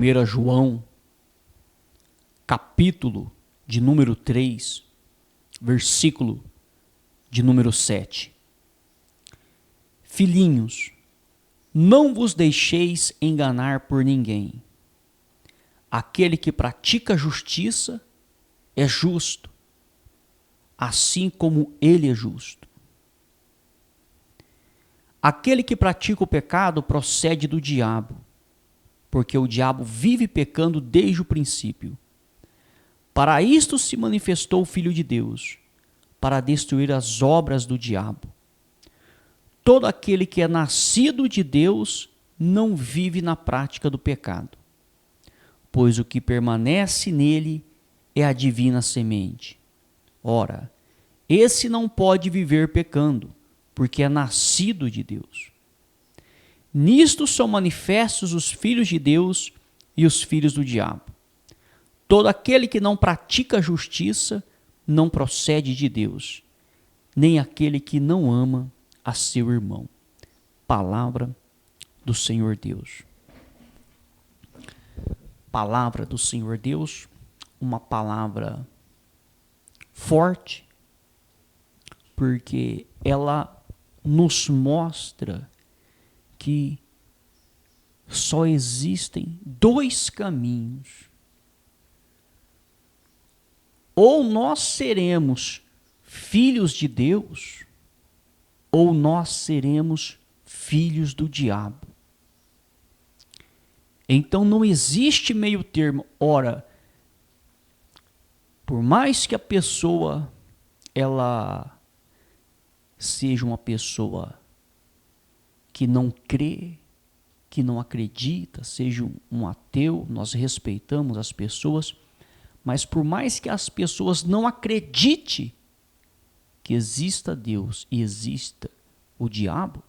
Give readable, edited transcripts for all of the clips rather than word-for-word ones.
1 João, capítulo de número 3, versículo de número 7. Filhinhos, não vos deixeis enganar por ninguém. Aquele que pratica justiça é justo, assim como ele é justo. Aquele que pratica o pecado procede do diabo, porque o diabo vive pecando desde o princípio. Para isto se manifestou o Filho de Deus, para destruir as obras do diabo. Todo aquele que é nascido de Deus não vive na prática do pecado, pois o que permanece nele é a divina semente. Ora, esse não pode viver pecando, porque é nascido de Deus. Nisto são manifestos os filhos de Deus e os filhos do diabo. Todo aquele que não pratica a justiça não procede de Deus, nem aquele que não ama a seu irmão. Palavra do Senhor Deus. Palavra do Senhor Deus, uma palavra forte, porque ela nos mostra que só existem dois caminhos. Ou nós seremos filhos de Deus, ou nós seremos filhos do diabo. Então não existe meio termo. Ora, por mais que a pessoa ela seja uma pessoa que não crê, que não acredita, seja um ateu, nós respeitamos as pessoas, mas por mais que as pessoas não acreditem que exista Deus e exista o diabo,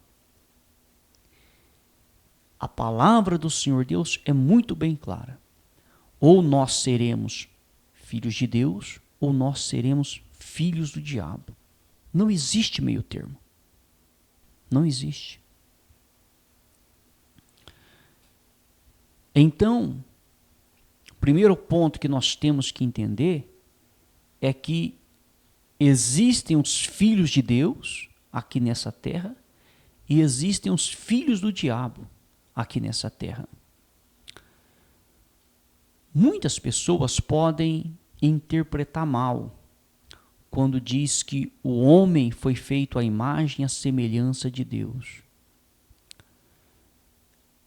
a palavra do Senhor Deus é muito bem clara. Ou nós seremos filhos de Deus, ou nós seremos filhos do diabo. Não existe meio termo. Não existe. Então, o primeiro ponto que nós temos que entender é que existem os filhos de Deus aqui nessa terra e existem os filhos do diabo aqui nessa terra. Muitas pessoas podem interpretar mal quando diz que o homem foi feito à imagem e à semelhança de Deus.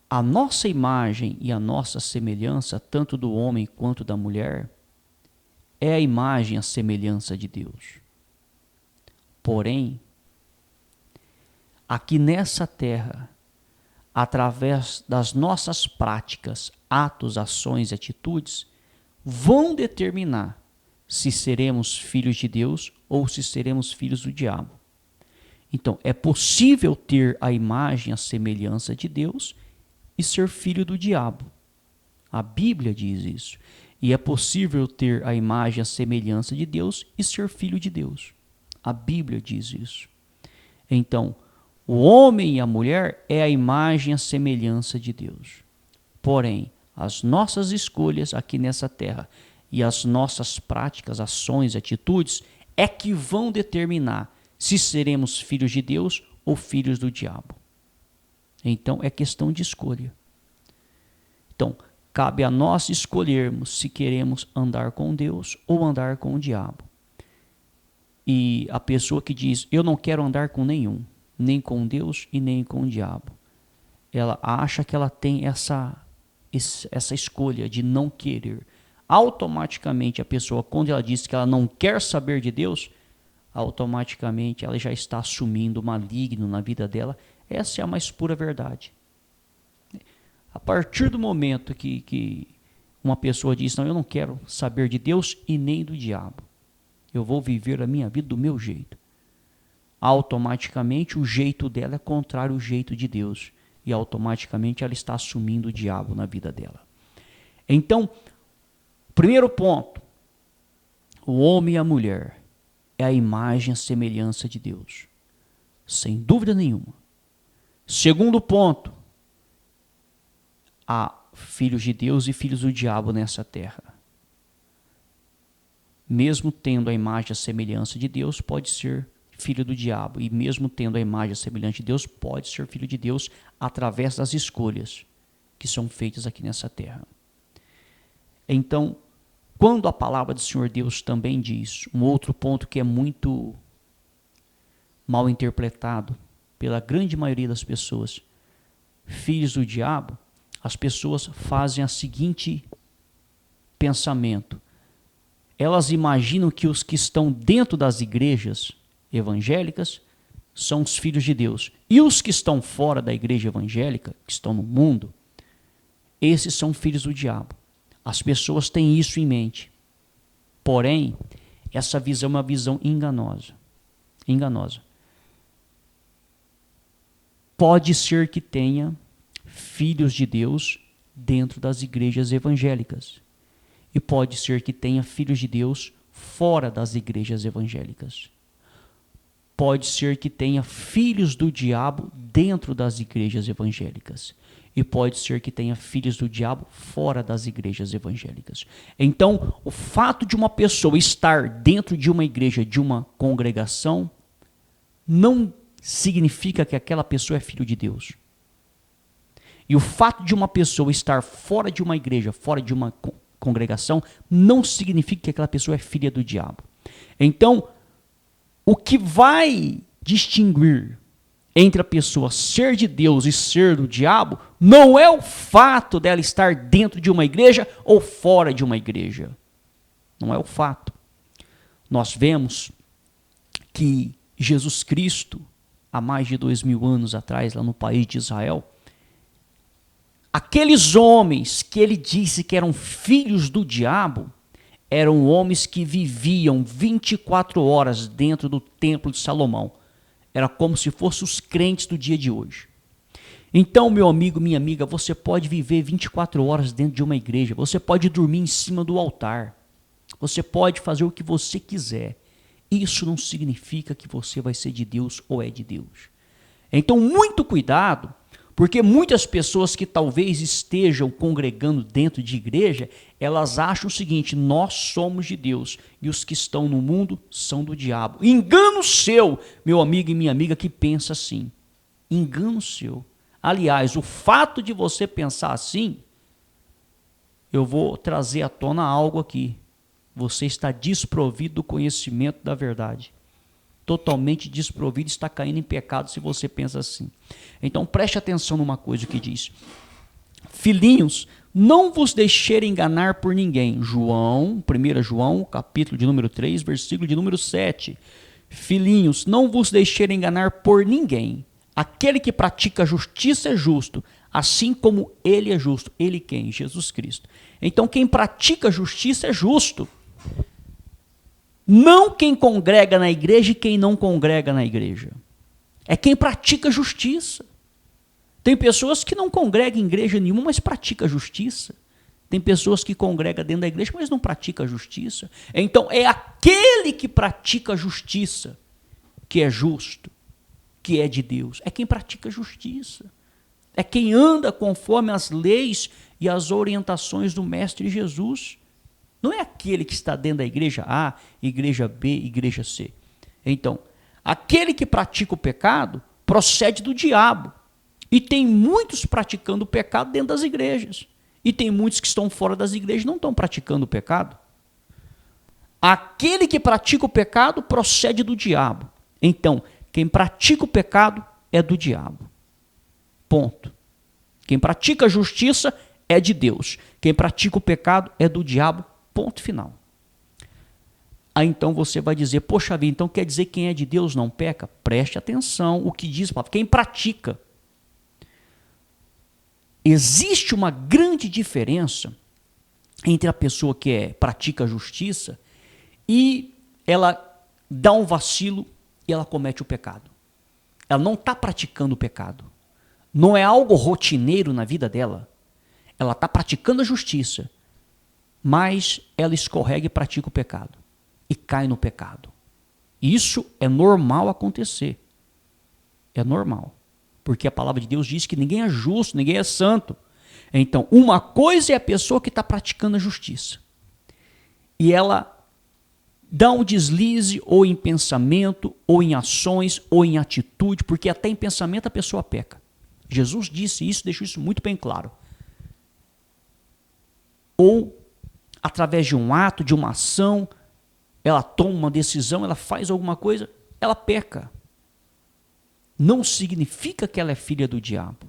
A nossa imagem e a nossa semelhança, tanto do homem quanto da mulher, é a imagem e a semelhança de Deus. Porém, aqui nessa terra, através das nossas práticas, atos, ações e atitudes, vão determinar se seremos filhos de Deus ou se seremos filhos do diabo. Então, é possível ter a imagem e a semelhança de Deus e ser filho do diabo. A Bíblia diz isso. E é possível ter a imagem e a semelhança de Deus e ser filho de Deus. A Bíblia diz isso. Então, o homem e a mulher é a imagem e a semelhança de Deus. Porém, as nossas escolhas aqui nessa terra e as nossas práticas, ações, atitudes é que vão determinar se seremos filhos de Deus ou filhos do diabo. Então, é questão de escolha. Então, cabe a nós escolhermos se queremos andar com Deus ou andar com o diabo. E a pessoa que diz, eu não quero andar com nenhum, nem com Deus e nem com o diabo, ela acha que ela tem essa escolha de não querer. Automaticamente a pessoa, quando ela diz que ela não quer saber de Deus, automaticamente ela já está assumindo o maligno na vida dela. Essa é a mais pura verdade. A partir do momento que uma pessoa diz, não, eu não quero saber de Deus e nem do diabo, eu vou viver a minha vida do meu jeito, automaticamente o jeito dela é contrário ao jeito de Deus, e automaticamente ela está assumindo o diabo na vida dela. Então, primeiro ponto, o homem e a mulher é a imagem e a semelhança de Deus, sem dúvida nenhuma. Segundo ponto, a filhos de Deus e filhos do diabo nessa terra. Mesmo tendo a imagem e a semelhança de Deus, pode ser filho do diabo. E mesmo tendo a imagem e a semelhança de Deus, pode ser filho de Deus através das escolhas que são feitas aqui nessa terra. Então, quando a palavra do Senhor Deus também diz, um outro ponto que é muito mal interpretado pela grande maioria das pessoas, filhos do diabo, as pessoas fazem o seguinte pensamento. Elas imaginam que os que estão dentro das igrejas evangélicas são os filhos de Deus. E os que estão fora da igreja evangélica, que estão no mundo, esses são filhos do diabo. As pessoas têm isso em mente. Porém, essa visão é uma visão enganosa. Enganosa. Pode ser que tenha filhos de Deus dentro das igrejas evangélicas. E pode ser que tenha filhos de Deus fora das igrejas evangélicas. Pode ser que tenha filhos do diabo dentro das igrejas evangélicas. E pode ser que tenha filhos do diabo fora das igrejas evangélicas. Então, o fato de uma pessoa estar dentro de uma igreja, de uma congregação, não significa que aquela pessoa é filho de Deus. E o fato de uma pessoa estar fora de uma igreja, fora de uma congregação, não significa que aquela pessoa é filha do diabo. Então, o que vai distinguir entre a pessoa ser de Deus e ser do diabo não é o fato dela estar dentro de uma igreja ou fora de uma igreja. Não é o fato. Nós vemos que Jesus Cristo, há mais de 2000 anos atrás, lá no país de Israel, aqueles homens que ele disse que eram filhos do diabo, eram homens que viviam 24 horas dentro do templo de Salomão. Era como se fossem os crentes do dia de hoje. Então, meu amigo, minha amiga, você pode viver 24 horas dentro de uma igreja, você pode dormir em cima do altar, você pode fazer o que você quiser. Isso não significa que você vai ser de Deus ou é de Deus. Então, muito cuidado, porque muitas pessoas que talvez estejam congregando dentro de igreja, elas acham o seguinte: nós somos de Deus e os que estão no mundo são do diabo. Engano seu, meu amigo e minha amiga que pensa assim. Engano seu. Aliás, o fato de você pensar assim, eu vou trazer à tona algo aqui. Você está desprovido do conhecimento da verdade. Totalmente desprovido, está caindo em pecado se você pensa assim. Então preste atenção numa coisa que diz: filhinhos, não vos deixerem enganar por ninguém. 1 João, capítulo de número 3, versículo de número 7. Filhinhos, não vos deixerem enganar por ninguém. Aquele que pratica a justiça é justo, assim como ele é justo. Ele quem? Jesus Cristo. Então quem pratica a justiça é justo. Não quem congrega na igreja e quem não congrega na igreja. É quem pratica justiça. Tem pessoas que não congregam em igreja nenhuma, mas praticam justiça. Tem pessoas que congregam dentro da igreja, mas não praticam justiça. Então, é aquele que pratica justiça que é justo, que é de Deus. É quem pratica justiça. É quem anda conforme as leis e as orientações do Mestre Jesus. Não é aquele que está dentro da igreja A, igreja B, igreja C. Então, aquele que pratica o pecado procede do diabo. E tem muitos praticando o pecado dentro das igrejas. E tem muitos que estão fora das igrejas e não estão praticando o pecado. Aquele que pratica o pecado procede do diabo. Então, quem pratica o pecado é do diabo. Ponto. Quem pratica a justiça é de Deus. Quem pratica o pecado é do diabo. Ponto final. Aí então você vai dizer: poxa vida, então quer dizer que quem é de Deus não peca? Preste atenção o que diz a palavra. Quem pratica. Existe uma grande diferença entre a pessoa que pratica a justiça e ela dá um vacilo e ela comete o pecado. Ela não está praticando o pecado. Não é algo rotineiro na vida dela. Ela está praticando a justiça, mas ela escorrega e pratica o pecado. E cai no pecado. Isso é normal acontecer. É normal. Porque a palavra de Deus diz que ninguém é justo, ninguém é santo. Então, uma coisa é a pessoa que está praticando a justiça. E ela dá um deslize ou em pensamento, ou em ações, ou em atitude, porque até em pensamento a pessoa peca. Jesus disse isso, deixou isso muito bem claro. Ou através de um ato, de uma ação, ela toma uma decisão, ela faz alguma coisa, ela peca. Não significa que ela é filha do diabo,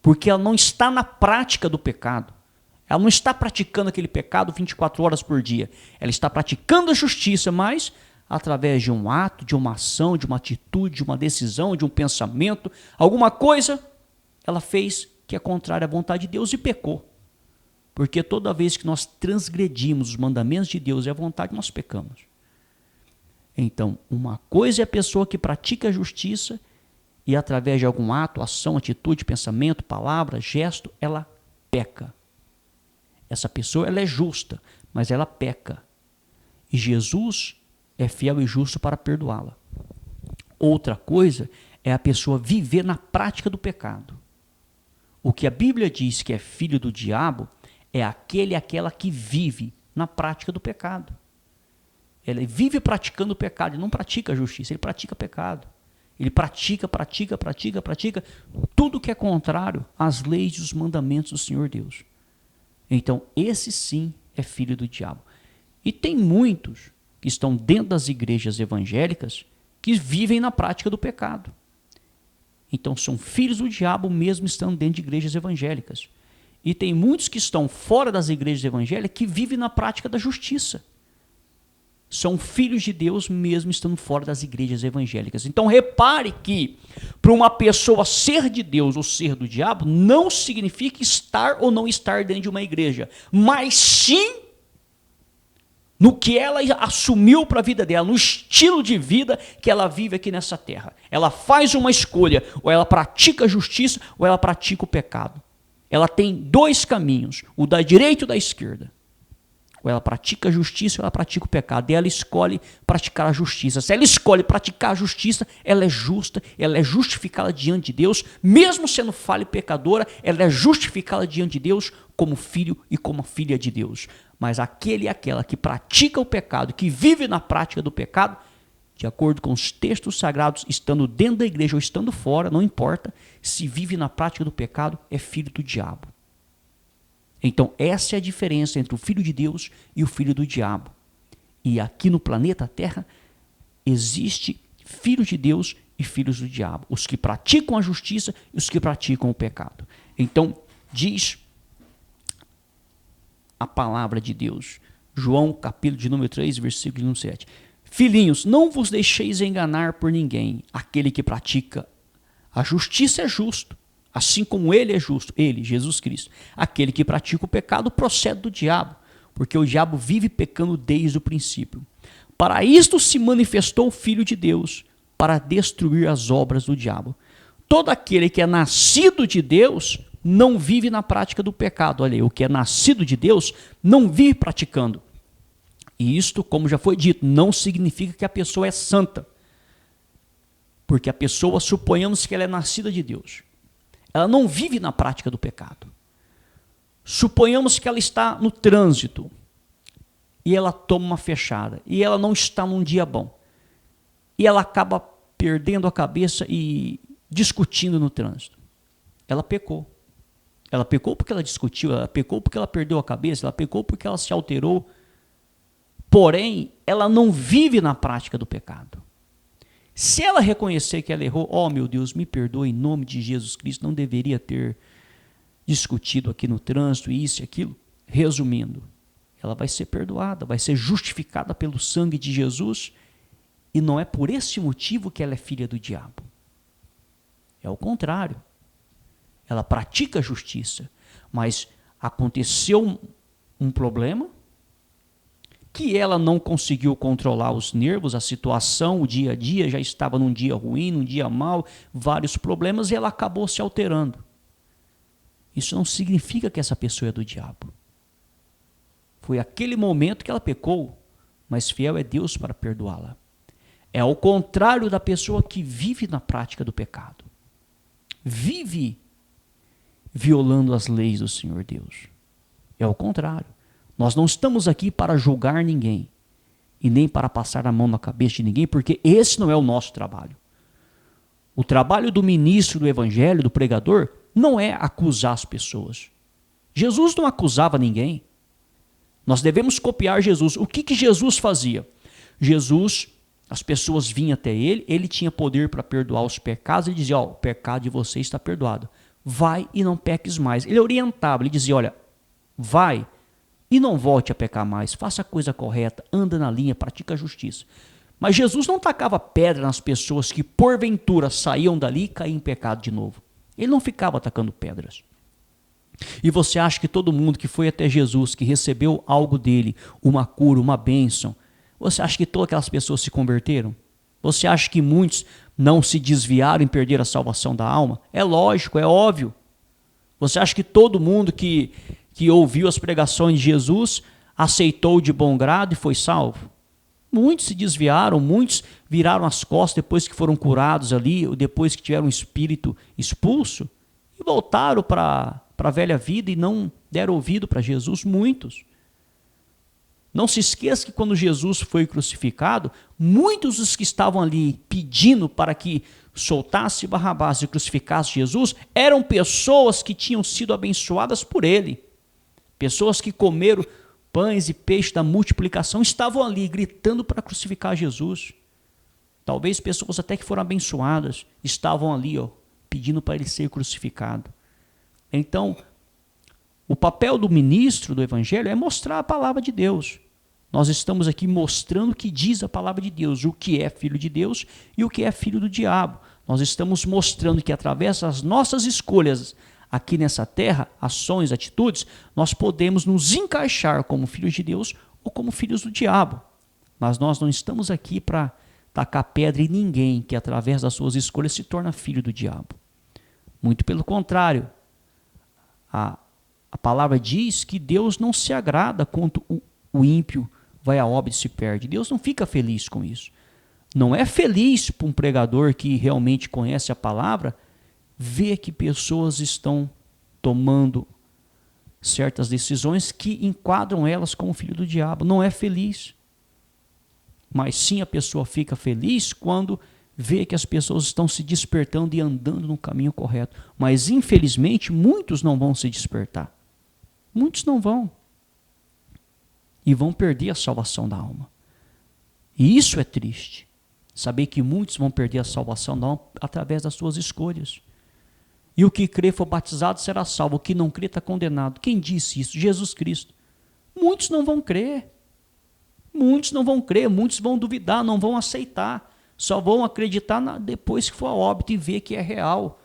porque ela não está na prática do pecado. Ela não está praticando aquele pecado 24 horas por dia. Ela está praticando a justiça, mas através de um ato, de uma ação, de uma atitude, de uma decisão, de um pensamento, alguma coisa, ela fez que é contrária à vontade de Deus e pecou. Porque toda vez que nós transgredimos os mandamentos de Deus e a vontade, nós pecamos. Então, uma coisa é a pessoa que pratica a justiça e através de algum ato, ação, atitude, pensamento, palavra, gesto, ela peca. Essa pessoa ela é justa, mas ela peca. E Jesus é fiel e justo para perdoá-la. Outra coisa é a pessoa viver na prática do pecado. O que a Bíblia diz que é filho do diabo é aquele e aquela que vive na prática do pecado. Ele vive praticando o pecado, ele não pratica a justiça, ele pratica pecado. Ele pratica tudo que é contrário às leis e os mandamentos do Senhor Deus. Então, esse sim é filho do diabo. E tem muitos que estão dentro das igrejas evangélicas que vivem na prática do pecado. Então, são filhos do diabo mesmo estando dentro de igrejas evangélicas. E tem muitos que estão fora das igrejas evangélicas que vivem na prática da justiça. São filhos de Deus mesmo estando fora das igrejas evangélicas. Então repare que para uma pessoa ser de Deus ou ser do diabo não significa estar ou não estar dentro de uma igreja, mas sim no que ela assumiu para a vida dela, no estilo de vida que ela vive aqui nessa terra. Ela faz uma escolha, ou ela pratica a justiça ou ela pratica o pecado. Ela tem dois caminhos, o da direita e o da esquerda. Ou ela pratica a justiça ou ela pratica o pecado. E ela escolhe praticar a justiça. Se ela escolhe praticar a justiça, ela é justa, ela é justificada diante de Deus. Mesmo sendo falha e pecadora, ela é justificada diante de Deus como filho e como filha de Deus. Mas aquele e aquela que pratica o pecado, que vive na prática do pecado, de acordo com os textos sagrados, estando dentro da igreja ou estando fora, não importa, se vive na prática do pecado, é filho do diabo. Então, essa é a diferença entre o filho de Deus e o filho do diabo. E aqui no planeta Terra, existe filhos de Deus e filhos do diabo. Os que praticam a justiça e os que praticam o pecado. Então, diz a palavra de Deus. João, capítulo de número 3, versículo número 7. Filhinhos, não vos deixeis enganar por ninguém. Aquele que pratica a justiça é justo. Assim como ele é justo, ele, Jesus Cristo. Aquele que pratica o pecado procede do diabo, porque o diabo vive pecando desde o princípio. Para isto se manifestou o Filho de Deus, para destruir as obras do diabo. Todo aquele que é nascido de Deus não vive na prática do pecado. Olha aí, o que é nascido de Deus não vive praticando. E isto, como já foi dito, não significa que a pessoa é santa. Porque a pessoa, suponhamos que ela é nascida de Deus. Ela não vive na prática do pecado. Suponhamos que ela está no trânsito e ela toma uma fechada e ela não está num dia bom. E ela acaba perdendo a cabeça e discutindo no trânsito. Ela pecou. Ela pecou porque ela discutiu, ela pecou porque ela perdeu a cabeça, ela pecou porque ela se alterou. Porém, ela não vive na prática do pecado. Se ela reconhecer que ela errou, meu Deus, me perdoe, em nome de Jesus Cristo, não deveria ter discutido aqui no trânsito, isso e aquilo. Resumindo, ela vai ser perdoada, vai ser justificada pelo sangue de Jesus, e não é por esse motivo que ela é filha do diabo. É o contrário. Ela pratica a justiça, mas aconteceu um problema, que ela não conseguiu controlar os nervos, a situação, o dia a dia, já estava num dia ruim, num dia mau, vários problemas, e ela acabou se alterando. Isso não significa que essa pessoa é do diabo. Foi aquele momento que ela pecou, mas fiel é Deus para perdoá-la. É ao contrário da pessoa que vive na prática do pecado. Vive violando as leis do Senhor Deus. É o contrário. Nós não estamos aqui para julgar ninguém e nem para passar a mão na cabeça de ninguém, porque esse não é o nosso trabalho. O trabalho do ministro do evangelho, do pregador, não é acusar as pessoas. Jesus não acusava ninguém. Nós devemos copiar Jesus. O que Jesus fazia? Jesus, as pessoas vinham até ele, ele tinha poder para perdoar os pecados, ele dizia, ó, o pecado de você está perdoado. Vai e não peques mais. Ele orientava, ele dizia, olha, vai e não volte a pecar mais, faça a coisa correta, anda na linha, pratica a justiça. Mas Jesus não tacava pedra nas pessoas que porventura saíam dali e caíam em pecado de novo. Ele não ficava atacando pedras. E você acha que todo mundo que foi até Jesus, que recebeu algo dele, uma cura, uma bênção, você acha que todas aquelas pessoas se converteram? Você acha que muitos não se desviaram e perderam a salvação da alma? É lógico, é óbvio. Você acha que todo mundo que ouviu as pregações de Jesus aceitou de bom grado e foi salvo? Muitos se desviaram, muitos viraram as costas depois que foram curados ali, ou depois que tiveram um espírito expulso, e voltaram para a velha vida e não deram ouvido para Jesus, muitos. Não se esqueça que quando Jesus foi crucificado, muitos dos que estavam ali pedindo para que soltasse Barrabás e crucificasse Jesus, eram pessoas que tinham sido abençoadas por ele. Pessoas que comeram pães e peixes da multiplicação estavam ali gritando para crucificar Jesus. Talvez pessoas até que foram abençoadas estavam ali, pedindo para ele ser crucificado. Então, o papel do ministro do evangelho é mostrar a palavra de Deus. Nós estamos aqui mostrando o que diz a palavra de Deus, o que é filho de Deus e o que é filho do diabo. Nós estamos mostrando que através das nossas escolhas aqui nessa terra, ações, atitudes, nós podemos nos encaixar como filhos de Deus ou como filhos do diabo. Mas nós não estamos aqui para tacar pedra em ninguém que através das suas escolhas se torna filho do diabo. Muito pelo contrário. A palavra diz que Deus não se agrada quando o ímpio vai à obra e se perde. Deus não fica feliz com isso. Não é feliz para um pregador que realmente conhece a palavra ver que pessoas estão tomando certas decisões que enquadram elas como filho do diabo. Não é feliz. Mas sim a pessoa fica feliz quando vê que as pessoas estão se despertando e andando no caminho correto. Mas infelizmente muitos não vão se despertar. Muitos não vão. E vão perder a salvação da alma. E isso é triste. Saber que muitos vão perder a salvação da alma através das suas escolhas. E o que crê for batizado será salvo, o que não crê está condenado. Quem disse isso? Jesus Cristo. Muitos não vão crer. Muitos não vão crer, muitos vão duvidar, não vão aceitar. Só vão acreditar depois que for a óbito e ver que é real.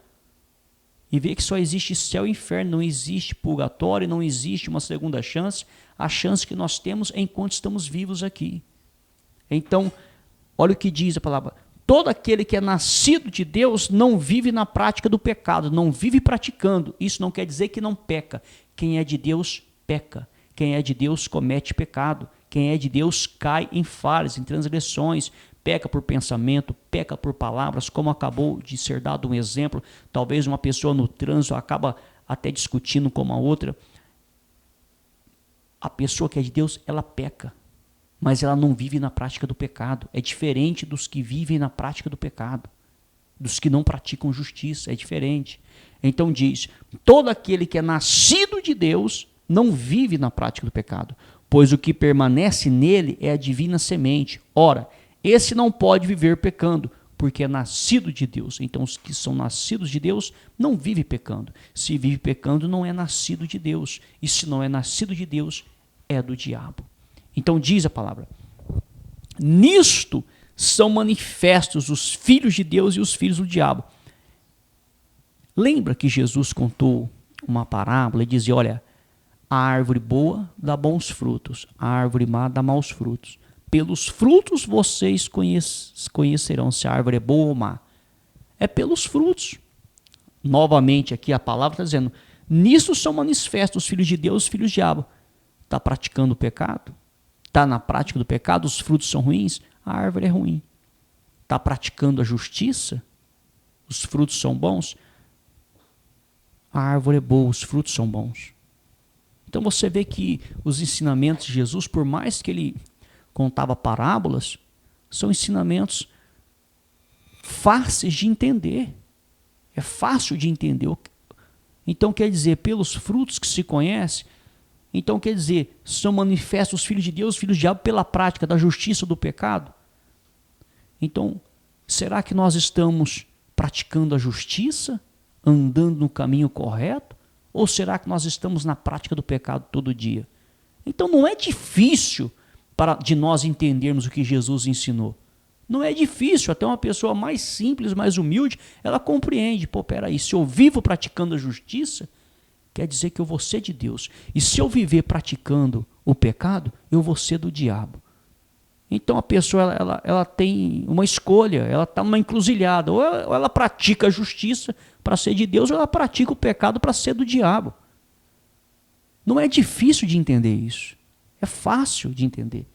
E ver que só existe céu e inferno, não existe purgatório, não existe uma segunda chance. A chance que nós temos é enquanto estamos vivos aqui. Então, olha o que diz a palavra. Todo aquele que é nascido de Deus não vive na prática do pecado, não vive praticando. Isso não quer dizer que não peca. Quem é de Deus, peca. Quem é de Deus, comete pecado. Quem é de Deus, cai em falhas, em transgressões. Peca por pensamento, peca por palavras, como acabou de ser dado um exemplo. Talvez uma pessoa no trânsito acaba até discutindo com a outra. A pessoa que é de Deus, ela peca. Mas ela não vive na prática do pecado. É diferente dos que vivem na prática do pecado. Dos que não praticam justiça, é diferente. Então diz, todo aquele que é nascido de Deus não vive na prática do pecado, pois o que permanece nele é a divina semente. Ora, esse não pode viver pecando, porque é nascido de Deus. Então os que são nascidos de Deus não vivem pecando. Se vive pecando, não é nascido de Deus. E se não é nascido de Deus, é do diabo. Então diz a palavra, nisto são manifestos os filhos de Deus e os filhos do diabo. Lembra que Jesus contou uma parábola e dizia, olha, a árvore boa dá bons frutos, a árvore má dá maus frutos. Pelos frutos vocês conhecerão se a árvore é boa ou má. É pelos frutos. Novamente aqui a palavra está dizendo, nisto são manifestos os filhos de Deus e os filhos do diabo. Está praticando o pecado? Está na prática do pecado, os frutos são ruins, a árvore é ruim. Está praticando a justiça, os frutos são bons, a árvore é boa, os frutos são bons. Então você vê que os ensinamentos de Jesus, por mais que ele contava parábolas, são ensinamentos fáceis de entender. É fácil de entender. Então quer dizer, pelos frutos que se conhece, então quer dizer, são manifestos os filhos de Deus, os filhos do diabo, pela prática da justiça ou do pecado. Então, será que nós estamos praticando a justiça, andando no caminho correto? Ou será que nós estamos na prática do pecado todo dia? Então não é difícil de nós entendermos o que Jesus ensinou. Não é difícil, até uma pessoa mais simples, mais humilde, ela compreende. Pô, peraí, se eu vivo praticando a justiça, quer dizer que eu vou ser de Deus. E se eu viver praticando o pecado, eu vou ser do diabo. Então a pessoa ela tem uma escolha, ela está numa encruzilhada. Ou ela pratica a justiça para ser de Deus, ou ela pratica o pecado para ser do diabo. Não é difícil de entender isso. É fácil de entender.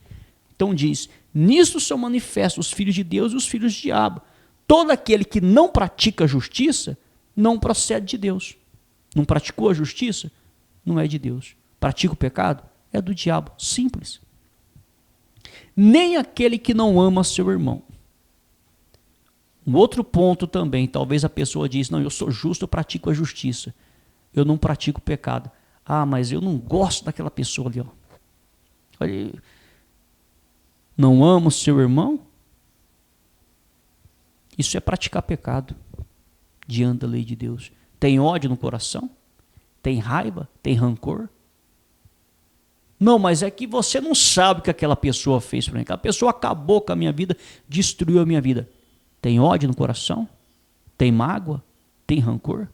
Então diz, nisso são manifestos os filhos de Deus e os filhos do diabo. Todo aquele que não pratica a justiça, não procede de Deus. Não praticou a justiça, não é de Deus. Pratica o pecado, é do diabo. Simples. Nem aquele que não ama seu irmão. Um outro ponto também, talvez a pessoa diz, não, eu sou justo, eu pratico a justiça. Eu não pratico o pecado. Ah, mas eu não gosto daquela pessoa ali. Ó. Olha, não amo seu irmão? Isso é praticar pecado diante da lei de Deus. Tem ódio no coração? Tem raiva? Tem rancor? Não, mas é que você não sabe o que aquela pessoa fez para mim. Aquela pessoa acabou com a minha vida, destruiu a minha vida. Tem ódio no coração? Tem mágoa? Tem rancor?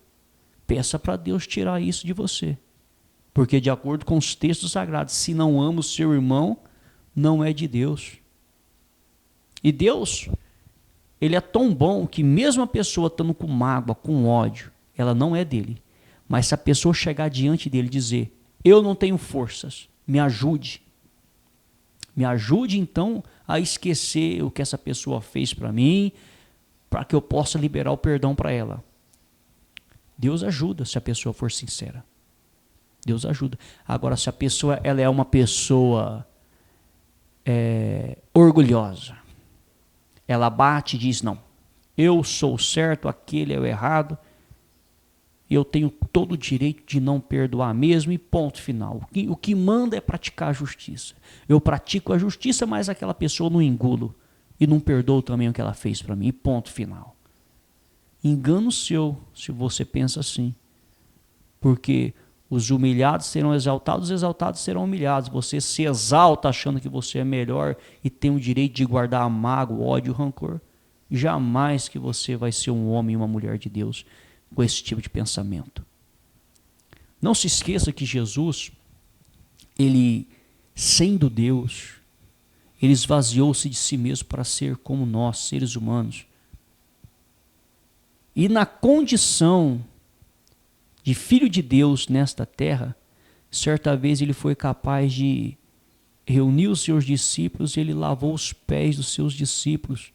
Peça para Deus tirar isso de você. Porque de acordo com os textos sagrados, se não ama o seu irmão, não é de Deus. E Deus, ele é tão bom que mesmo a pessoa estando com mágoa, com ódio, ela não é dele. Mas se a pessoa chegar diante dele e dizer, eu não tenho forças, me ajude. Me ajude então a esquecer o que essa pessoa fez para mim, para que eu possa liberar o perdão para ela. Deus ajuda se a pessoa for sincera. Deus ajuda. Agora, se a pessoa ela é uma pessoa orgulhosa, ela bate e diz, não, eu sou o certo, aquele é o errado, eu tenho todo o direito de não perdoar mesmo e ponto final. O que manda é praticar a justiça. Eu pratico a justiça, mas aquela pessoa não engulo e não perdoo também o que ela fez para mim e ponto final. Engano seu, se você pensa assim. Porque os humilhados serão exaltados, os exaltados serão humilhados. Você se exalta achando que você é melhor e tem o direito de guardar a mágoa, ódio, rancor. Jamais que você vai ser um homem e uma mulher de Deus com esse tipo de pensamento. Não se esqueça que Jesus, ele, sendo Deus, ele esvaziou-se de si mesmo para ser como nós, seres humanos. E na condição de filho de Deus nesta terra, certa vez ele foi capaz de reunir os seus discípulos e ele lavou os pés dos seus discípulos,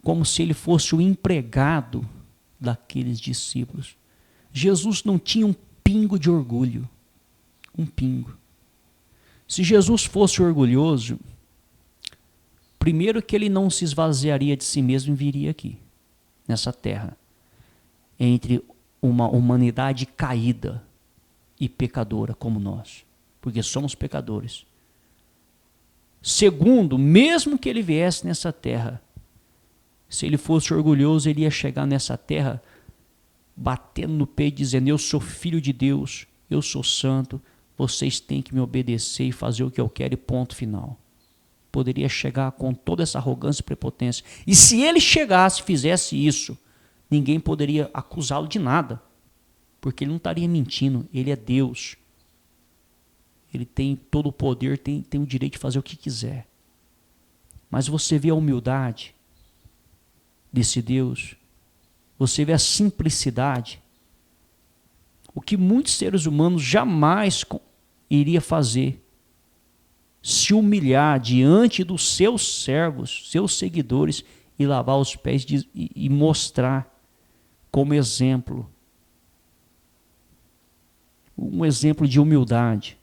como se ele fosse o empregado daqueles discípulos. Jesus não tinha um pingo de orgulho, um pingo. Se Jesus fosse orgulhoso, primeiro que ele não se esvaziaria de si mesmo e viria aqui, nessa terra, entre uma humanidade caída e pecadora como nós, porque somos pecadores. Segundo, mesmo que ele viesse nessa terra, se ele fosse orgulhoso, ele ia chegar nessa terra batendo no peito, dizendo, eu sou filho de Deus, eu sou santo, vocês têm que me obedecer e fazer o que eu quero e ponto final. Poderia chegar com toda essa arrogância e prepotência. E se ele chegasse e fizesse isso, ninguém poderia acusá-lo de nada, porque ele não estaria mentindo, ele é Deus. Ele tem todo o poder, tem o direito de fazer o que quiser. Mas você vê a humildade desse Deus, você vê a simplicidade, o que muitos seres humanos jamais iria fazer, se humilhar diante dos seus servos, seus seguidores, e lavar os pés e mostrar como exemplo um exemplo de humildade.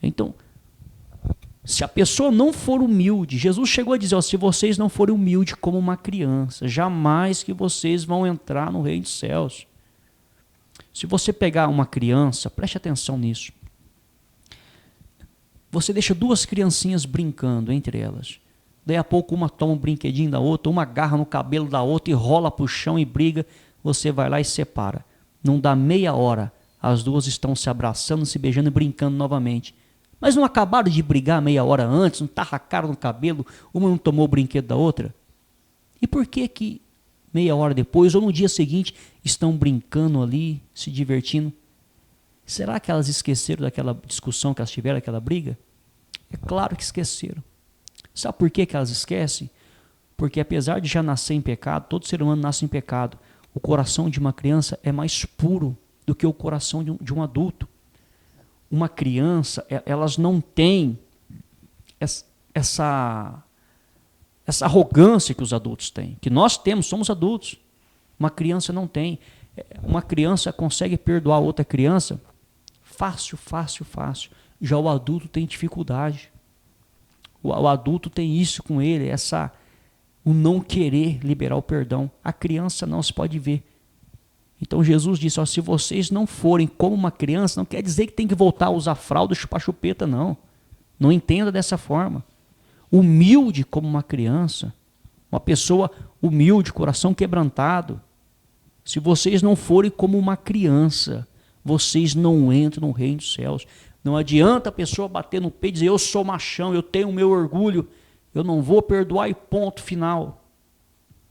Então, se a pessoa não for humilde, Jesus chegou a dizer, ó, se vocês não forem humildes como uma criança, jamais que vocês vão entrar no reino dos céus. Se você pegar uma criança, preste atenção nisso. Você deixa duas criancinhas brincando entre elas. Daí a pouco uma toma um brinquedinho da outra, uma agarra no cabelo da outra e rola para o chão e briga. Você vai lá e separa. Não dá meia hora, as duas estão se abraçando, se beijando e brincando novamente. Mas não acabaram de brigar meia hora antes, não tarracaram no cabelo, uma não tomou o brinquedo da outra? E por que meia hora depois ou no dia seguinte estão brincando ali, se divertindo? Será que elas esqueceram daquela discussão que elas tiveram, aquela briga? É claro que esqueceram. Sabe por que elas esquecem? Porque apesar de já nascer em pecado, todo ser humano nasce em pecado, o coração de uma criança é mais puro do que o coração de um adulto. Uma criança, elas não têm essa arrogância que os adultos têm, que nós temos, somos adultos. Uma criança não tem. Uma criança consegue perdoar outra criança fácil, fácil, fácil. Já o adulto tem dificuldade. O adulto tem isso com ele, o não querer liberar o perdão. A criança não se pode ver. Então Jesus disse, ó, se vocês não forem como uma criança, não quer dizer que tem que voltar a usar fralda e chupar chupeta, não. Não entenda dessa forma. Humilde como uma criança, uma pessoa humilde, coração quebrantado. Se vocês não forem como uma criança, vocês não entram no reino dos céus. Não adianta a pessoa bater no peito e dizer, eu sou machão, eu tenho o meu orgulho, eu não vou perdoar e ponto final.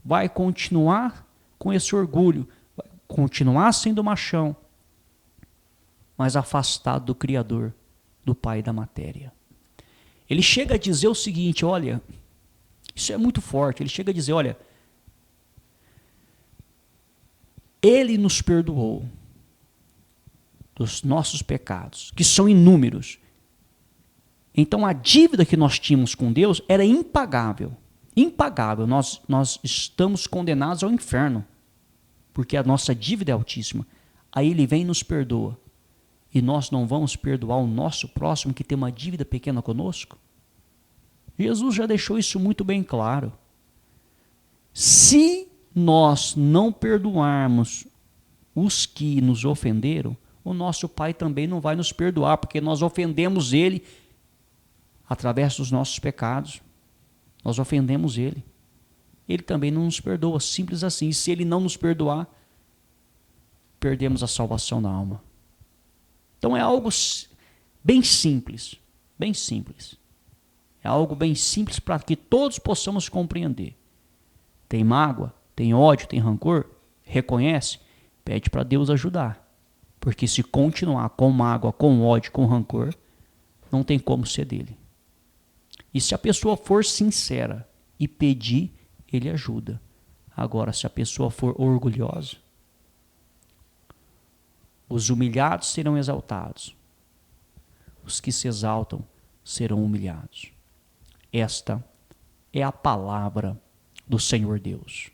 Vai continuar com esse orgulho, vai continuar sendo machão, mas afastado do Criador, do Pai da matéria. Ele chega a dizer o seguinte, olha, isso é muito forte, ele chega a dizer, olha, Ele nos perdoou dos nossos pecados, que são inúmeros. Então a dívida que nós tínhamos com Deus era impagável. Impagável. Nós estamos condenados ao inferno, porque a nossa dívida é altíssima. Aí Ele vem e nos perdoa. E nós não vamos perdoar o nosso próximo que tem uma dívida pequena conosco? Jesus já deixou isso muito bem claro. Se nós não perdoarmos os que nos ofenderam, o nosso Pai também não vai nos perdoar, porque nós ofendemos Ele através dos nossos pecados. Nós ofendemos Ele. Ele também não nos perdoa, simples assim. E se Ele não nos perdoar, perdemos a salvação da alma. Então é algo bem simples, bem simples. É algo bem simples para que todos possamos compreender. Tem mágoa, tem ódio, tem rancor? Reconhece? Pede para Deus ajudar. Porque se continuar com mágoa, com ódio, com rancor, não tem como ser dele. E se a pessoa for sincera e pedir, ele ajuda. Agora, se a pessoa for orgulhosa, os humilhados serão exaltados. Os que se exaltam serão humilhados. Esta é a palavra do Senhor Deus.